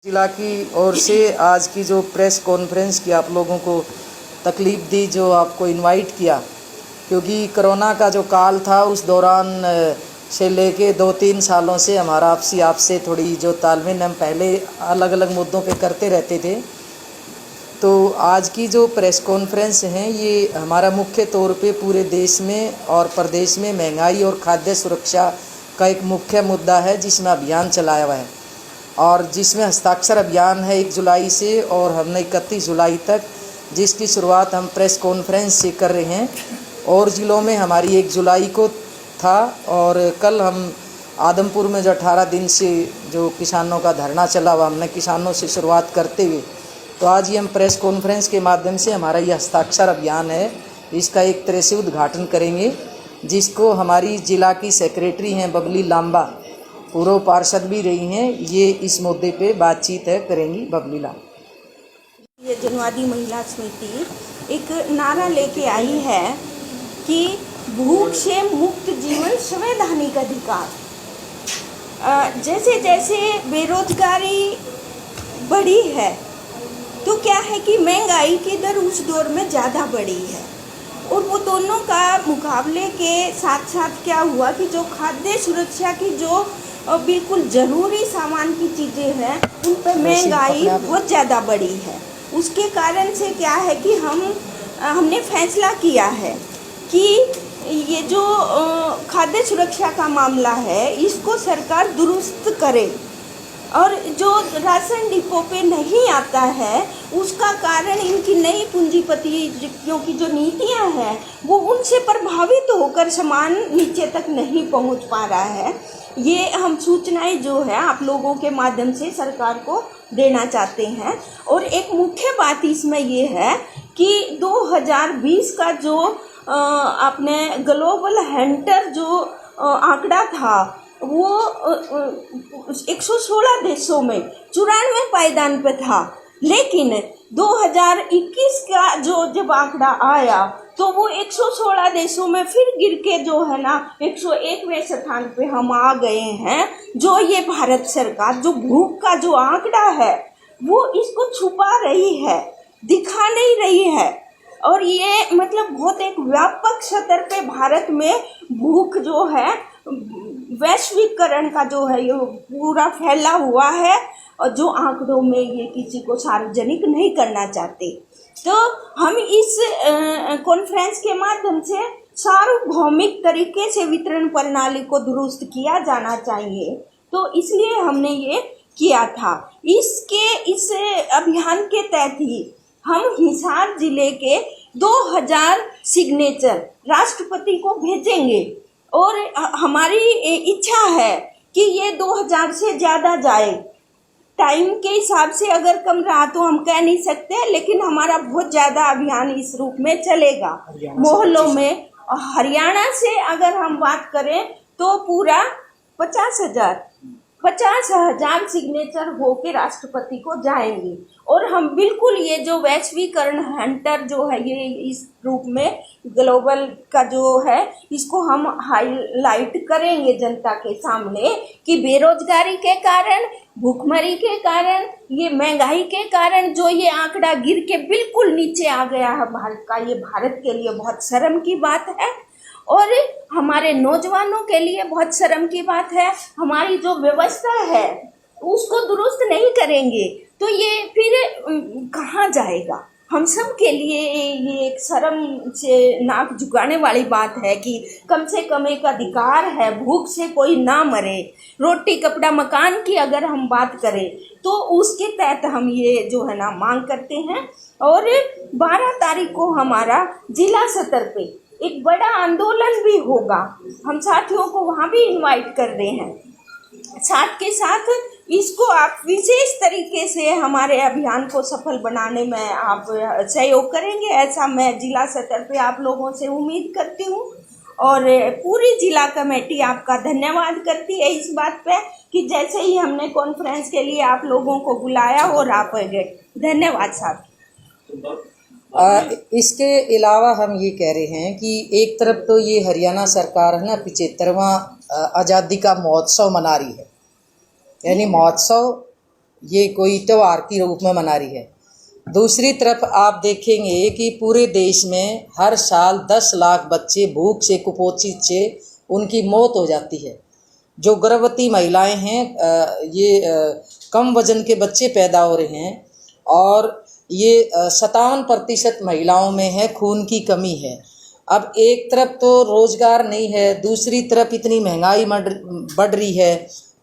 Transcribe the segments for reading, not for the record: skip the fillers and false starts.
जिला की ओर से आज की जो प्रेस कॉन्फ्रेंस की आप लोगों को तकलीफ़ दी, जो आपको इनवाइट किया, क्योंकि कोरोना का जो काल था उस दौरान से लेके 2-3 सालों से हमारा आपसे थोड़ी जो तालमेल हम पहले अलग अलग मुद्दों पे करते रहते थे। तो आज की जो प्रेस कॉन्फ्रेंस है ये हमारा मुख्य तौर पे पूरे देश में और प्रदेश में महंगाई और खाद्य सुरक्षा का एक मुख्य मुद्दा है, जिसमें अभियान चलाया हुआ है और जिसमें हस्ताक्षर अभियान है 1 जुलाई से और हमने 31 जुलाई तक, जिसकी शुरुआत हम प्रेस कॉन्फ्रेंस से कर रहे हैं। और ज़िलों में हमारी 1 जुलाई को था और कल हम आदमपुर में जो 18 दिन से जो किसानों का धरना चला हुआ, हमने किसानों से शुरुआत करते हुए तो आज ये हम प्रेस कॉन्फ्रेंस के माध्यम से हमारा ये हस्ताक्षर अभियान है, इसका एक तरह से उद्घाटन करेंगे, जिसको हमारी ज़िला की सेक्रेटरी हैं बबली लांबा, पूर्व पार्षद भी रही हैं, ये इस मुद्दे पे बातचीत करेंगी। बबली लांबा। ये जनवादी महिला समिति एक नारा लेके आई है कि भूख से मुक्त जीवन संवैधानिक अधिकार। जैसे जैसे बेरोजगारी बढ़ी है तो क्या है कि महंगाई की दर उस दौर में ज़्यादा बढ़ी है, और वो दोनों का मुकाबले के साथ साथ क्या हुआ कि जो खाद्य सुरक्षा की जो बिल्कुल ज़रूरी सामान की चीज़ें हैं उन पर महंगाई बहुत ज़्यादा बढ़ी है। उसके कारण से क्या है कि हमने फैसला किया है कि ये जो खाद्य सुरक्षा का मामला है इसको सरकार दुरुस्त करे, और जो राशन डिपो पे नहीं आता है उसका कारण इनकी नई पूंजीपतियों की जो नीतियां हैं वो उनसे प्रभावित होकर सामान नीचे तक नहीं पहुंच पा रहा है। ये हम सूचनाएं जो है आप लोगों के माध्यम से सरकार को देना चाहते हैं। और एक मुख्य बात इसमें ये है कि 2020 का जो आपने ग्लोबल हंटर जो आंकड़ा था वो 116 देशों में 94 पायदान पे था, लेकिन 2021 का जो जब आंकड़ा आया तो वो 116 देशों में फिर गिर के जो है ना 101वें स्थान पे हम आ गए हैं। जो ये भारत सरकार जो भूख का जो आंकड़ा है वो इसको छुपा रही है, दिखा नहीं रही है, और ये मतलब बहुत एक व्यापक स्तर पे भारत में भूख जो है वैश्वीकरण का जो है ये पूरा फैला हुआ है, और जो आंकड़ों में ये किसी को सार्वजनिक नहीं करना चाहते। तो हम इस कॉन्फ्रेंस के माध्यम से सार्वभौमिक तरीके से वितरण प्रणाली को दुरुस्त किया जाना चाहिए, तो इसलिए हमने ये किया था। इस अभियान के तहत ही हम हिसार जिले के 2000 सिग्नेचर राष्ट्रपति को भेजेंगे, और हमारी इच्छा है कि ये 2000 से ज़्यादा जाए। टाइम के हिसाब से अगर कम रहा तो हम कह नहीं सकते, लेकिन हमारा बहुत ज़्यादा अभियान इस रूप में चलेगा मोहल्लों में। हरियाणा से अगर हम बात करें तो पूरा 50,000 सिग्नेचर होके राष्ट्रपति को जाएंगे, और हम बिल्कुल ये जो वैश्वीकरण हंटर जो है ये इस रूप में ग्लोबल का जो है इसको हम हाईलाइट करेंगे जनता के सामने कि बेरोजगारी के कारण, भूखमरी के कारण, ये महंगाई के कारण जो ये आंकड़ा गिर के बिल्कुल नीचे आ गया है भारत का, ये भारत के लिए बहुत शर्म की बात है, और हमारे नौजवानों के लिए बहुत शर्म की बात है। हमारी जो व्यवस्था है उसको दुरुस्त नहीं करेंगे तो ये फिर कहाँ जाएगा। हम सब के लिए ये एक शर्म से नाक झुकाने वाली बात है कि कम से कम एक अधिकार है, भूख से कोई ना मरे। रोटी कपड़ा मकान की अगर हम बात करें तो उसके तहत हम ये जो है ना मांग करते हैं, और 12 तारीख को हमारा जिला स्तर पे एक बड़ा आंदोलन भी होगा। हम साथियों को वहाँ भी इनवाइट कर रहे हैं। साथ के साथ इसको आप विशेष तरीके से हमारे अभियान को सफल बनाने में आप सहयोग करेंगे, ऐसा मैं जिला स्तर पे आप लोगों से उम्मीद करती हूँ। और पूरी जिला कमेटी आपका धन्यवाद करती है इस बात पे कि जैसे ही हमने कॉन्फ्रेंस के लिए आप लोगों को बुलाया और आप गए। धन्यवाद साहब। इसके अलावा हम ये कह रहे हैं कि एक तरफ तो ये हरियाणा सरकार है ना 75वां आज़ादी का महोत्सव मना रही है, यानी महोत्सव ये कोई त्योहार के रूप में मना रही है। दूसरी तरफ आप देखेंगे कि पूरे देश में हर साल 10 लाख बच्चे भूख से, कुपोषित से उनकी मौत हो जाती है। जो गर्भवती महिलाएं हैं, ये कम वजन के बच्चे पैदा हो रहे हैं और ये 57% महिलाओं में है खून की कमी है। अब एक तरफ तो रोजगार नहीं है, दूसरी तरफ इतनी महंगाई बढ़ रही है।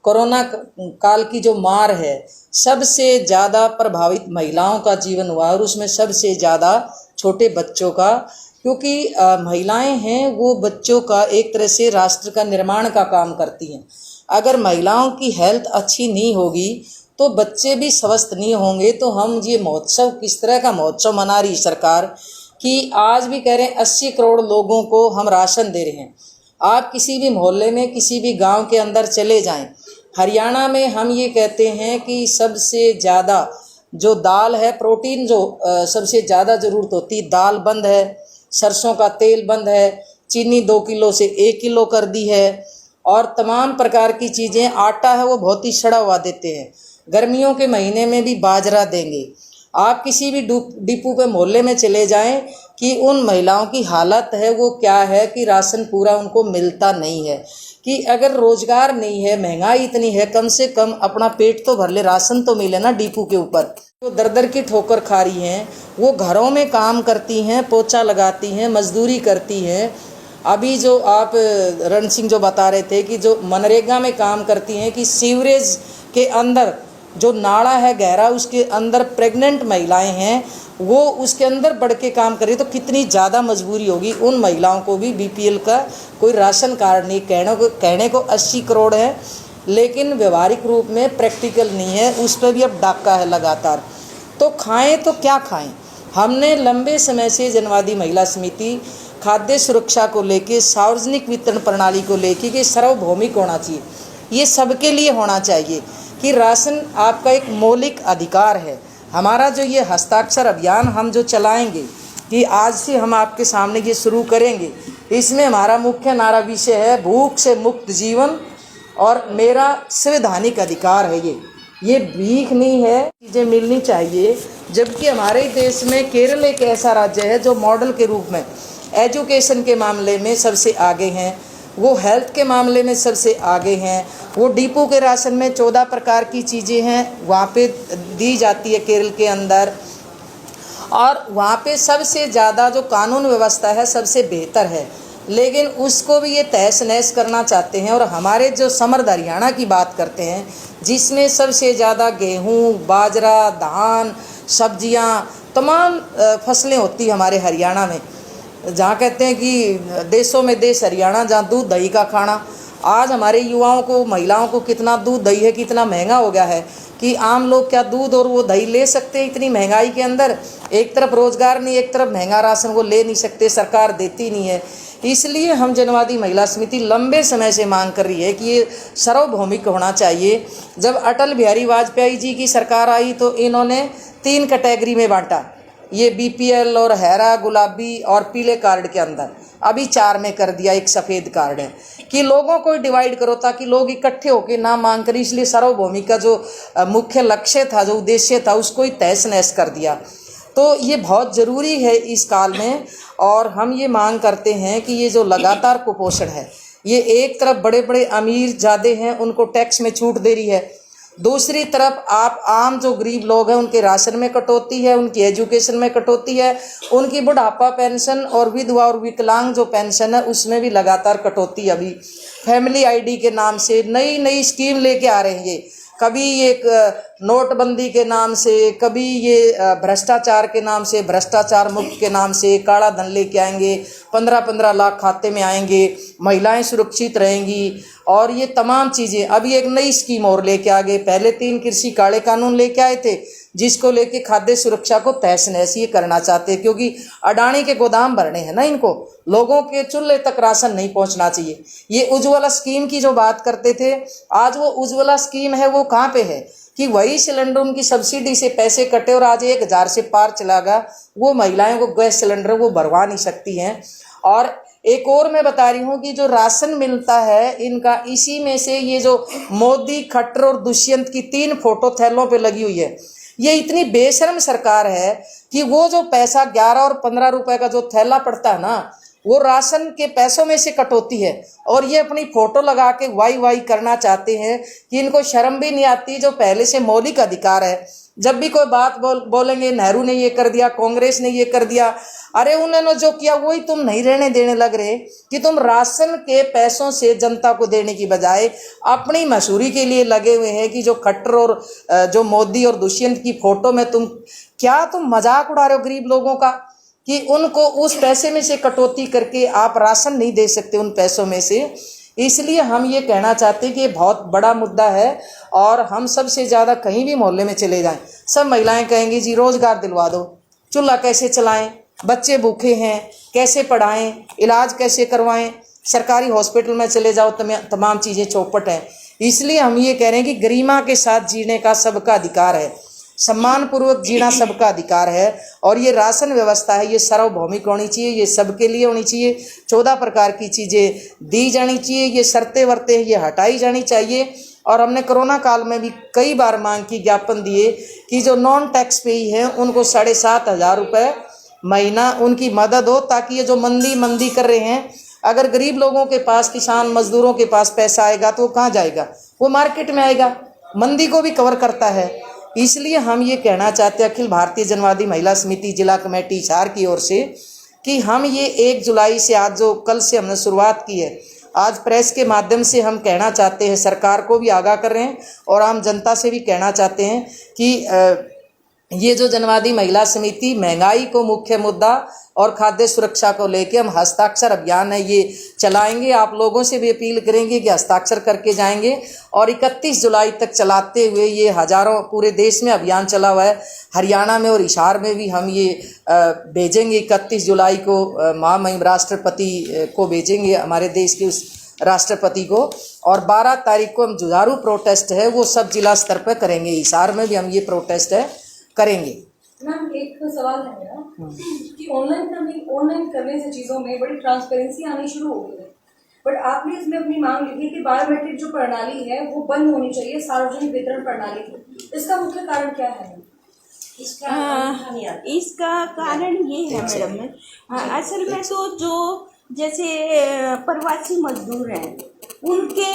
कोरोना काल की जो मार है, सबसे ज़्यादा प्रभावित महिलाओं का जीवन हुआ और उसमें सबसे ज़्यादा छोटे बच्चों का, क्योंकि महिलाएं हैं वो बच्चों का एक तरह से राष्ट्र का निर्माण का काम करती हैं। अगर महिलाओं की हेल्थ अच्छी नहीं होगी तो बच्चे भी स्वस्थ नहीं होंगे। तो हम ये महोत्सव किस तरह का महोत्सव मना रही सरकार कि आज भी कह रहे हैं 80 करोड़ लोगों को हम राशन दे रहे हैं। आप किसी भी मोहल्ले में, किसी भी गांव के अंदर चले जाएं, हरियाणा में हम ये कहते हैं कि सबसे ज़्यादा जो दाल है, प्रोटीन जो सबसे ज़्यादा ज़रूरत होती, दाल बंद है, सरसों का तेल बंद है, चीनी 2 किलो से 1 किलो कर दी है और तमाम प्रकार की चीज़ें, आटा है वो बहुत ही सड़ा हुआ देते हैं। गर्मियों के महीने में भी बाजरा देंगे। आप किसी भी डिपू पे, मोहल्ले में चले जाएं कि उन महिलाओं की हालत है वो क्या है कि राशन पूरा उनको मिलता नहीं है। कि अगर रोजगार नहीं है, महंगाई इतनी है, कम से कम अपना पेट तो भर ले, राशन तो मिले ना डिपू के ऊपर। वो दर दर की ठोकर खा रही हैं, वो घरों में काम करती हैं, पोछा लगाती हैं, मजदूरी करती हैं। अभी जो आप रण सिंह जो बता रहे थे कि जो मनरेगा में काम करती हैं, कि सीवरेज के अंदर जो नाला है गहरा, उसके अंदर प्रेग्नेंट महिलाएं हैं, वो उसके अंदर बढ़ के काम कर रही, तो कितनी ज़्यादा मजबूरी होगी उन महिलाओं को भी। बीपीएल का कोई राशन कार्ड नहीं, कहने को 80 करोड़ है, लेकिन व्यवहारिक रूप में प्रैक्टिकल नहीं है, उस पर भी अब डाका है लगातार। तो खाएं तो क्या खाएं। हमने लंबे समय से जनवादी महिला समिति खाद्य सुरक्षा को लेके, सार्वजनिक वितरण प्रणाली को लेके कि सार्वभौमिक होना चाहिए, ये सबके लिए होना चाहिए कि राशन आपका एक मौलिक अधिकार है। हमारा जो ये हस्ताक्षर अभियान हम जो चलाएंगे, कि आज से हम आपके सामने ये शुरू करेंगे, इसमें हमारा मुख्य नारा विषय है भूख से मुक्त जीवन और मेरा संवैधानिक अधिकार है। ये भीख नहीं है, चीज़ें मिलनी चाहिए। जबकि हमारे देश में केरल एक ऐसा राज्य है जो मॉडल के रूप में एजुकेशन के मामले में सबसे आगे हैं, वो हेल्थ के मामले में सबसे आगे हैं, वो डिपो के राशन में 14 प्रकार की चीज़ें हैं वहाँ पे दी जाती है केरल के अंदर, और वहाँ पे सबसे ज़्यादा जो कानून व्यवस्था है सबसे बेहतर है। लेकिन उसको भी ये तहस नहस करना चाहते हैं। और हमारे जो समृद्ध हरियाणा की बात करते हैं, जिसमें सबसे ज़्यादा गेहूँ, बाजरा, धान, सब्जियाँ, तमाम फसलें होती है हमारे हरियाणा में, जहाँ कहते हैं कि देशों में देश हरियाणा, जहाँ दूध दही का खाना। आज हमारे युवाओं को, महिलाओं को कितना दूध दही है, कितना महंगा हो गया है कि आम लोग क्या दूध और वो दही ले सकते हैं इतनी महंगाई के अंदर। एक तरफ रोजगार नहीं, एक तरफ महंगा राशन वो ले नहीं सकते, सरकार देती नहीं है। इसलिए हम जनवादी महिला समिति लंबे समय से मांग कर रही है कि ये सार्वभौमिक होना चाहिए। जब अटल बिहारी वाजपेयी जी की सरकार आई तो इन्होंने 3 कैटेगरी में बांटा, ये बीपीएल और हैरा, गुलाबी और पीले कार्ड के अंदर। अभी 4 में कर दिया, एक सफ़ेद कार्ड है, कि लोगों को डिवाइड करो ताकि लोग इकट्ठे होकर ना मांग करें। इसलिए सार्वभौमिक का जो मुख्य लक्ष्य था, जो उद्देश्य था, उसको ही तहस नहस कर दिया। तो ये बहुत ज़रूरी है इस काल में। और हम ये मांग करते हैं कि ये जो लगातार कुपोषण है, ये एक तरफ बड़े बड़े अमीर ज़्यादा हैं, उनको टैक्स में छूट दे रही है, दूसरी तरफ आप आम जो गरीब लोग हैं उनके राशन में कटौती है, उनकी एजुकेशन में कटौती है, उनकी बुढ़ापा पेंशन और विधवा और विकलांग जो पेंशन है उसमें भी लगातार कटौती। अभी फैमिली आईडी के नाम से नई नई स्कीम लेके आ रहे हैं ये, कभी ये नोटबंदी के नाम से, कभी ये भ्रष्टाचार के नाम से, भ्रष्टाचार मुक्त के नाम से काला धन लेके आएंगे, 15-15 लाख खाते में आएंगे, महिलाएं सुरक्षित रहेंगी और ये तमाम चीज़ें। अभी एक नई स्कीम और लेके आ गए, पहले 3 कृषि काले कानून लेके आए थे जिसको लेके खाद्य सुरक्षा को तहस नहस ये करना चाहते हैं, क्योंकि अडानी के गोदाम भरने हैं ना इनको, लोगों के चूल्हे तक राशन नहीं पहुंचना चाहिए। ये उज्ज्वला स्कीम की जो बात करते थे, आज वो उज्ज्वला स्कीम है वो कहाँ पे है कि वही सिलेंडर उनकी सब्सिडी से पैसे कटे और आज 1000 से पार चला गया, वो महिलाएं को गैस सिलेंडर वो भरवा नहीं सकती हैं। और एक और मैं बता रही हूँ कि जो राशन मिलता है इनका, इसी में से ये जो मोदी, खट्टर और दुष्यंत की 3 फोटो थैलों पे लगी हुई है। ये इतनी बेशर्म सरकार है कि वो जो पैसा 11 और 15 रुपए का जो थैला पड़ता है ना, वो राशन के पैसों में से कटौती है और ये अपनी फोटो लगा के वाई वाई करना चाहते हैं कि इनको शर्म भी नहीं आती, जो पहले से मौलिक अधिकार है। जब भी कोई बात बोलेंगे नेहरू ने ये कर दिया, कांग्रेस ने ये कर दिया, अरे उन्होंने जो किया वही तुम नहीं रहने देने लग रहे कि तुम राशन के पैसों से जनता को देने की बजाय अपनी मशहूरी के लिए लगे हुए हैं कि जो खट्टर और जो मोदी और दुष्यंत की फोटो में तुम मजाक उड़ा रहे हो गरीब लोगों का, कि उनको उस पैसे में से कटौती करके आप राशन नहीं दे सकते उन पैसों में से। इसलिए हम ये कहना चाहते हैं कि ये बहुत बड़ा मुद्दा है और हम सबसे ज़्यादा कहीं भी मोहल्ले में चले जाएं, सब महिलाएं कहेंगी जी रोज़गार दिलवा दो, चूल्हा कैसे चलाएं, बच्चे भूखे हैं कैसे पढ़ाएं, इलाज कैसे करवाएं, सरकारी हॉस्पिटल में चले जाओ तमाम चीज़ें चौपट हैं। इसलिए हम ये कह रहे हैं कि गरिमा के साथ जीने का सबका अधिकार है, सम्मानपूर्वक जीना सबका अधिकार है और ये राशन व्यवस्था है ये सार्वभौमिक होनी चाहिए, ये सबके लिए होनी चाहिए। 14 प्रकार की चीज़ें दी जानी चाहिए, ये शर्तें वर्तें ये हटाई जानी चाहिए। और हमने कोरोना काल में भी कई बार मांग की, ज्ञापन दिए कि जो नॉन टैक्स पेई हैं उनको 7,500 रुपये महीना उनकी मदद हो, ताकि ये जो मंदी कर रहे हैं, अगर गरीब लोगों के पास, किसान मजदूरों के पास पैसा आएगा तो वो कहाँ जाएगा, वो मार्केट में आएगा, मंदी को भी कवर करता है। इसलिए हम ये कहना चाहते हैं अखिल भारतीय जनवादी महिला समिति जिला कमेटी हिसार की ओर से कि हम ये 1 जुलाई से, आज जो कल से हमने शुरुआत की है, आज प्रेस के माध्यम से हम कहना चाहते हैं, सरकार को भी आगाह कर रहे हैं और आम जनता से भी कहना चाहते हैं कि ये जो जनवादी महिला समिति महंगाई को मुख्य मुद्दा और खाद्य सुरक्षा को लेके हम हस्ताक्षर अभियान है ये चलाएंगे। आप लोगों से भी अपील करेंगे कि हस्ताक्षर करके जाएंगे और 31 जुलाई तक चलाते हुए ये हजारों, पूरे देश में अभियान चला हुआ है, हरियाणा में और हिसार में भी हम ये भेजेंगे। 31 जुलाई को महामहिम राष्ट्रपति को भेजेंगे, हमारे देश के उस राष्ट्रपति को, और 12 तारीख को हम जुझारू प्रोटेस्ट है वो सब जिला स्तर पर करेंगे। हिसार में भी हम ये प्रोटेस्ट है करेंगे। मैम एक सवाल है मेरा कि ऑनलाइन करने से चीज़ों में बड़ी ट्रांसपेरेंसी आनी शुरू हो गई है, बट आपने इसमें अपनी मांग लिखी कि बायोमेट्रिक जो प्रणाली है वो बंद होनी चाहिए, सार्वजनिक वितरण प्रणाली की। इसका मुख्य कारण क्या है? इसका कारण ये है मैडम, असल में तो जो जैसे प्रवासी मजदूर हैं उनके